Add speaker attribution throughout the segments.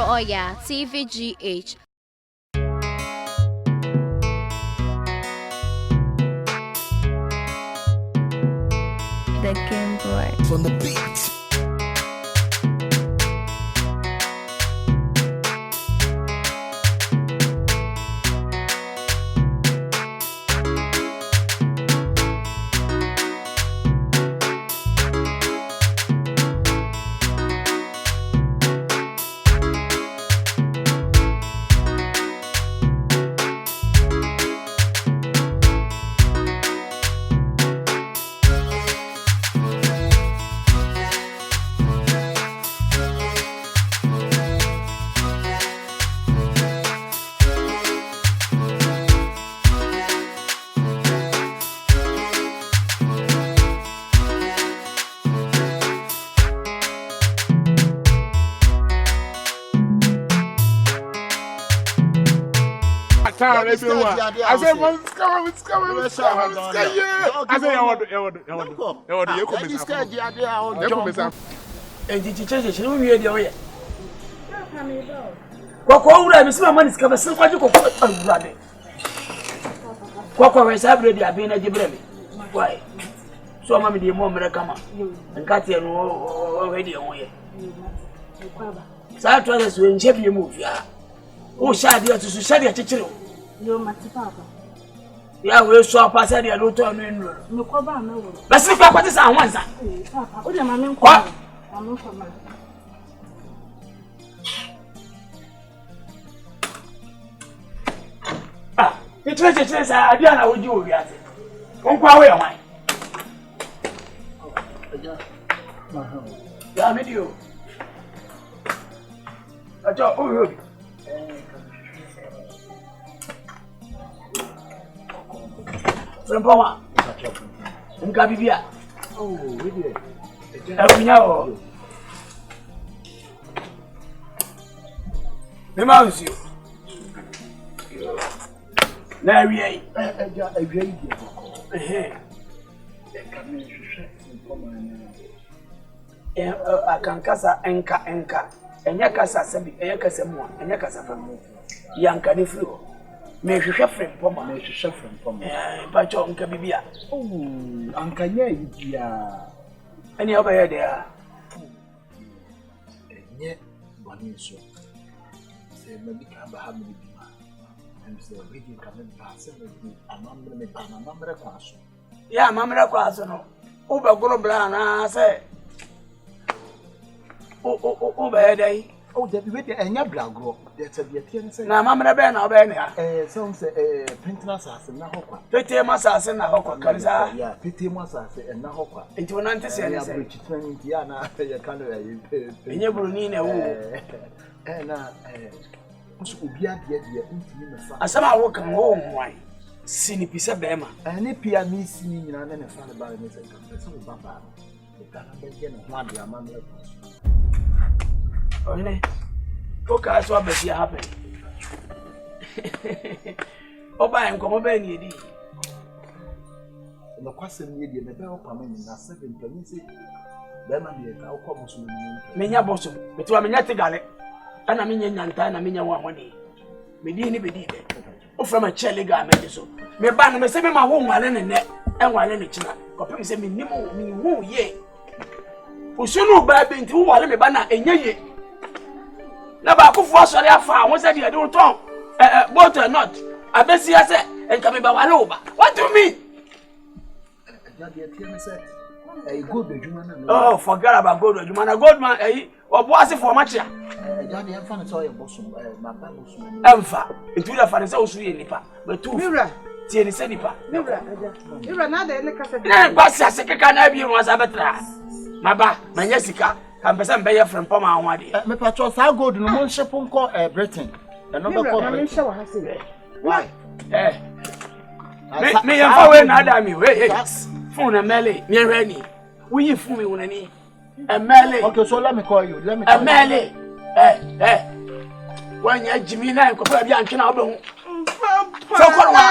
Speaker 1: Oh yeah, TVGH.
Speaker 2: The Game Boy.
Speaker 3: On the beat.
Speaker 4: I said, it's coming. I said, I want to.
Speaker 5: And did you change it? You hear the way. What would I miss my money's cover? So what you call running? What was happening? I've been at the Bremy. Why? So, Mammy, the moment I come up and cut you already away. So I try to enjoy your move, yeah. Oh, Shadi, to Shadi at Chichiro.
Speaker 6: Yo, my papa.
Speaker 5: Yeah, we saw pass at the Luton in room.
Speaker 6: No, Coba, no.
Speaker 5: But see what is our one, sir.
Speaker 6: Papa, what am I?
Speaker 5: What?
Speaker 6: I'm not from
Speaker 5: Ah, the treasure I didn't know what you were at. Don't go away, mine. Yeah, I'm with you. I thought, oh, from Poma. In Cabibia.
Speaker 4: Oh, really?
Speaker 5: Now, the mouse you. Now we ain't. I can casa enka, and Yakasa Sabi, Yakasa, and Yakasa Yanka the flu. May she shuffle from Poma, may she shuffle from but John Cabibia.
Speaker 4: Oh, Uncle, yeah.
Speaker 5: Any over here there.
Speaker 4: Yet, one is so. Say, maybe can have me. And say, we can come and pass it with a number of questions.
Speaker 5: Yeah, Mamma Quasono. Over Goroblana, I say. Over day.
Speaker 4: Oh, that with the Anya Blago, that's a Vietnam.
Speaker 5: Now, Mamma Ben or Benia.
Speaker 4: Some say, Pentas and Nahoka.
Speaker 5: Pity Massas and Nahoka, Canza.
Speaker 4: Yeah, Pity Massas and Nahoka.
Speaker 5: Into an antecedent,
Speaker 4: which is 20 years you can't
Speaker 5: in your Brunina.
Speaker 4: And Ubia,
Speaker 5: I somehow walk home. Why? Sini pisa BERMA.
Speaker 4: And if you are missing, you are then a fan about me. Papa, the Canadian one, your mamma.
Speaker 5: Okay, I saw Bessie happen. Oh, by and come over any day.
Speaker 4: The question you did the bell coming in a second pregnancy. BERMA, I'll come to me. Minya Bosso, but you are Minyati Galley, and I mean Yantana, Minya one day. BEDIIDE. Oh, from a cherry garment, so. Me ban me say me ma wo nwale ne ne e nwale ne china kopem say me nimo me wo ye usunu ba bi nti wo wale me ba na enye ye na ba akofo asori afa won say de do ton both or not abesi ase enka me ba wale oba. What do you mean? Oh, forget about gold adwuma na gold man obo ase for machia Daddy, I'm fine to your boss, my battles.
Speaker 5: Emfa into the fancy osu ye nipa but two Tieni se nipa.
Speaker 6: Mira na de ne kasa.
Speaker 5: Na kwasi aseke ka na bi ru asa betra. Maba, manya sika. Kan pese mbe ye frem poma anwade.
Speaker 4: Me patro sa gold no mon ship nko Britain. E no be ko.
Speaker 6: Why?
Speaker 5: Me yan fa we na ada mi we. Phone na mele, me hwe ni. We yi phone me wonani. Emele.
Speaker 4: Okay, so let me call you.
Speaker 5: Emele. When you Jimmy na ko pa bi antwe na obehu. So Korwa.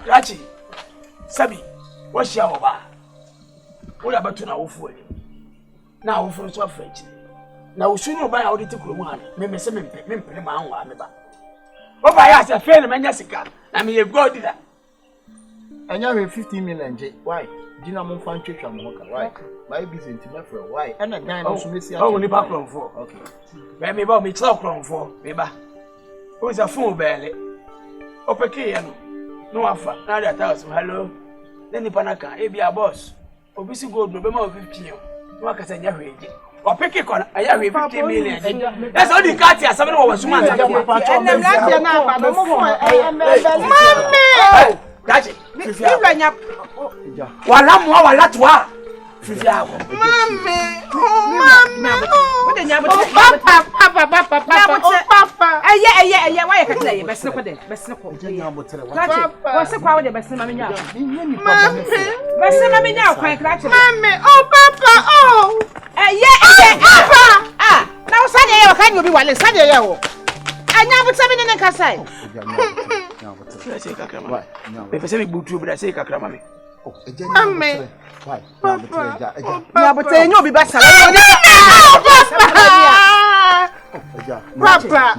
Speaker 5: Rachi. Sabi, what share oba? What about na wofu ani? na wo furu so French na wo sunu ba ya wo de kurom ha me se me mpene ma anwa me ba o ba ya se fail me nya sika na me ye go di da
Speaker 3: anya we 15 million je why dina mo fan twetwa mo ka why my business to my friend why and a guy no so me see
Speaker 5: oh ni ba kronfo okay be me ba me tell kronfo me ba o za fun obele o peke ye no afa na da ta so hello then ni panaka e bia boss obi si gold no be ma 15 no aka sanya hweje o peke ko aya hwe 15 million that's all the cat ya sabe no wo suma nta
Speaker 6: Enem latia na ba mo fo
Speaker 5: mame daje
Speaker 6: Ibra nya
Speaker 5: wala mo wala toa fifi ako
Speaker 6: mame wo de nya papa eye why ka tell you besne ko de besne ko klache wo se kwa wo de besne mame nya besne mame nya kwa klache mame papa eye papa na wo sanye ye ka nyi obi wale sanye ye wo anya butse me ne kasai
Speaker 5: say kakra mame me pese me butu bi da say kakra mame
Speaker 6: mame
Speaker 3: why
Speaker 6: nya butse enyo obi basa papa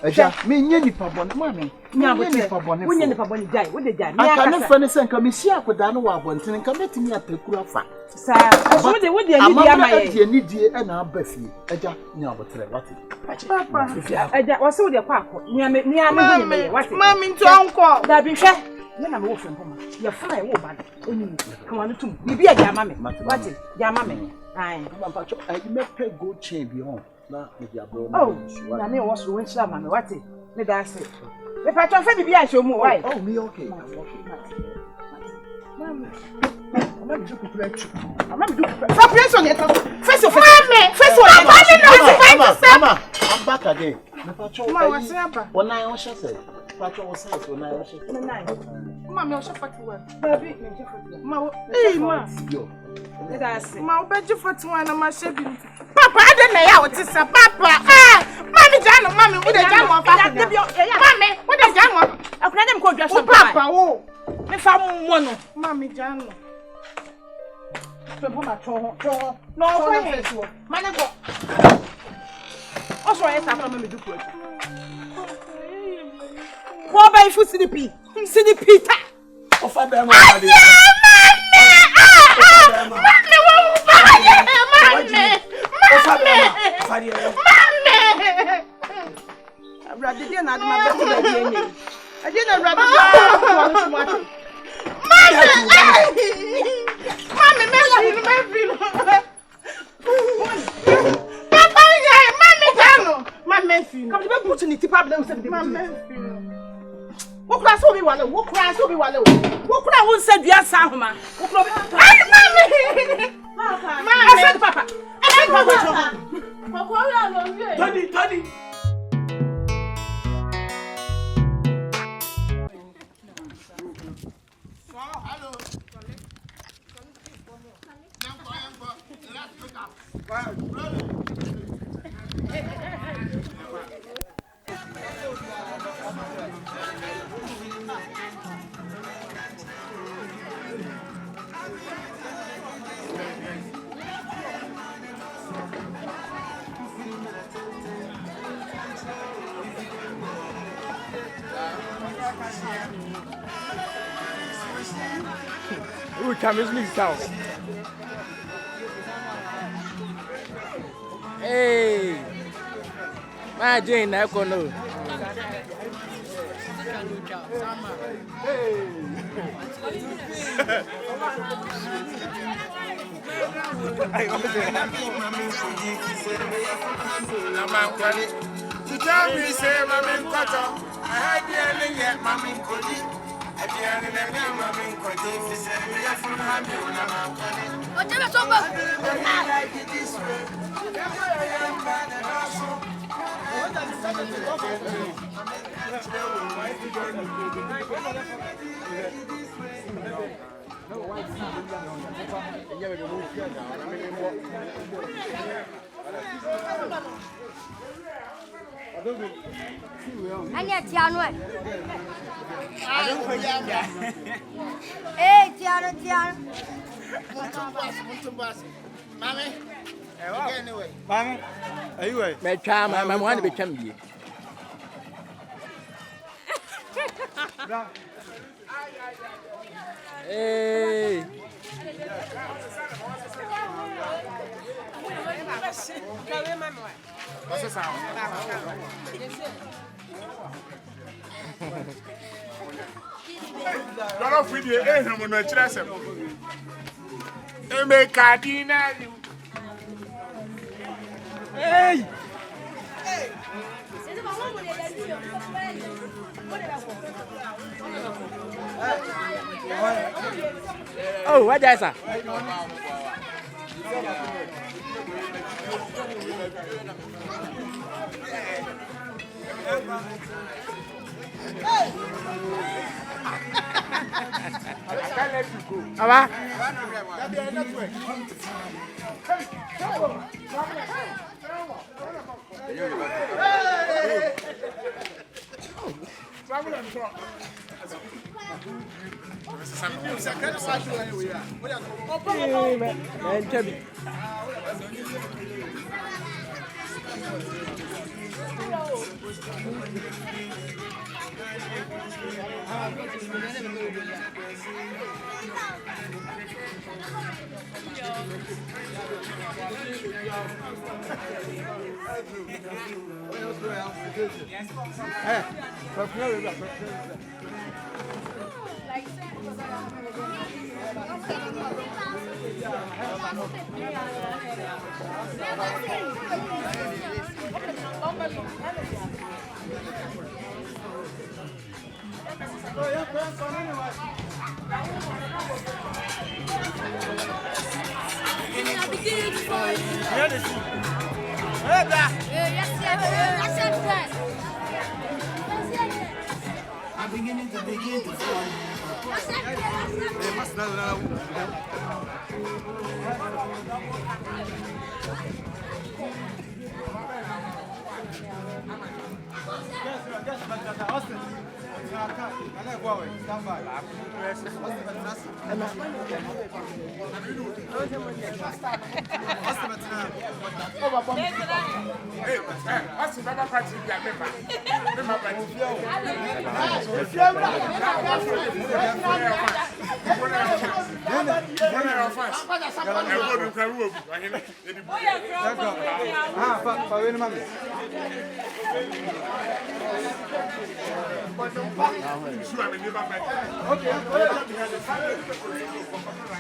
Speaker 3: eja me nye nipa bon mame
Speaker 6: nya butse wonye nipa bon jai wo de jai me
Speaker 3: aka ne fa ne senka me sia akoda no wa bonten nka metimi atakura fa
Speaker 6: sa so wo de ni dia maye
Speaker 3: die ni die e na aba fie eja nya botere wate
Speaker 6: papa eja wo se wo de kwa akọ ni ame me wate
Speaker 7: mami nto anko
Speaker 6: da bi hwe ye na me wo fem homa ye fa e wo ba eni kan wa no tum bibi e ja ma me wate ja ma me ai
Speaker 3: papa cho ai me pe go chain bi on na me dia bro
Speaker 6: na me wo so won chira ma me wate me da se me pa cho fa bibi a hwe mu why
Speaker 3: oh me okay mami mama me juku preach mama me juku
Speaker 6: fa press on it face on
Speaker 3: mama I'm back again me pa cho
Speaker 6: ma wa se aba
Speaker 3: wona I sha say pa cho wo size wona I sha
Speaker 6: ma me o sha fatiwa baby me je fatiwa ma wo ma
Speaker 3: yo
Speaker 6: me da se
Speaker 7: ma obeji 41 na ma shebi papa ade na ya oti sa papa mami jano mami wo de jano fa mami wo de jano
Speaker 6: akuna dem ko dwa so
Speaker 7: papa wo
Speaker 6: me fa mo no
Speaker 7: mami jano
Speaker 6: so po ma cho no ko he mane go o so e sa fa mami du ko wo ba ifu CDP ta
Speaker 5: o fa be ma de
Speaker 7: mami wo ba ye mami
Speaker 6: Brother, dia na ma betu ba dia nye. Aje na brother ko mo atu.
Speaker 7: Mami me feel. Papa ya mami jano. Mami feel.
Speaker 6: Come be put ni tipa bla usem de.
Speaker 7: Mami feel.
Speaker 6: Wo kura so bi wale, wo kura won se dua sa homa. Wo kura
Speaker 7: Ay mami.
Speaker 6: Papa. Papa.
Speaker 7: Papa ya no ye.
Speaker 5: Tony
Speaker 8: Who can miss me sound? Hey, my Jane, I can know.
Speaker 9: To tell me, say, Mammy Cotter, I had the end yet, Mammy Cody. At the end of the day, Mammy Cody, she said, we are from Hamilton.
Speaker 1: What did I talk about?
Speaker 9: I like it this way. Every young man and also.
Speaker 1: Anya tiano. Eh, tiano.
Speaker 9: Muito bom. Mommy. Anyway.
Speaker 10: Mommy. Are you right?
Speaker 8: My child, my one became you. Hey.
Speaker 9: Don't feed you anything when I trust him. They make cardina.
Speaker 10: Hey!
Speaker 8: Oh, what is that? Aba.
Speaker 9: I'm beginning to fall.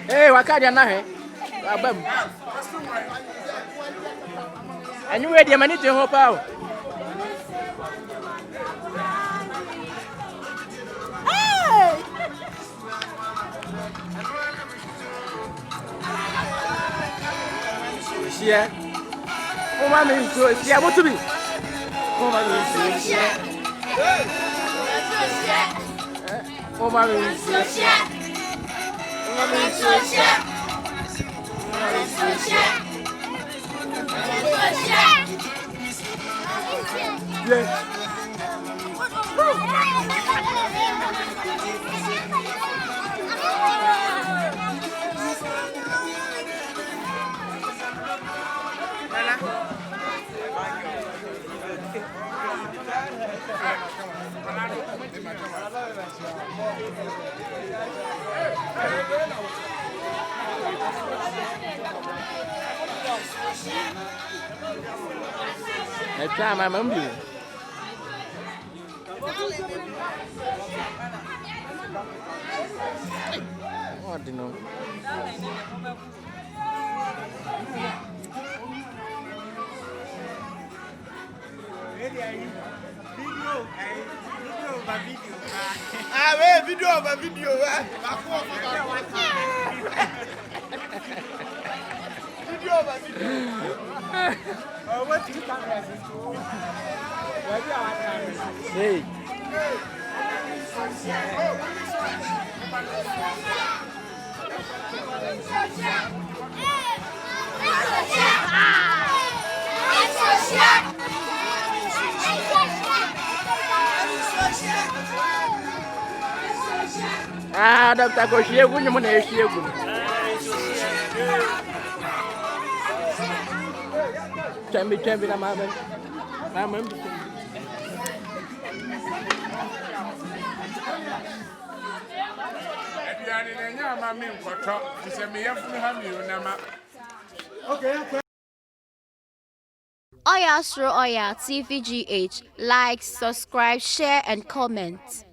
Speaker 8: Hey, wakaja na he. Abam. Anyu we dia mani te ho pa o. Sia. O ma mi so sia mo tubi. O ma mi so sia. O ma mi so sia. Next time I'm on you. What do you know?
Speaker 9: Video over video. What you
Speaker 8: Hey. Ah, Dr. Koshie, when you want to share with me. twɛn na ma
Speaker 2: Oya TVGH, like, subscribe, share, and comment.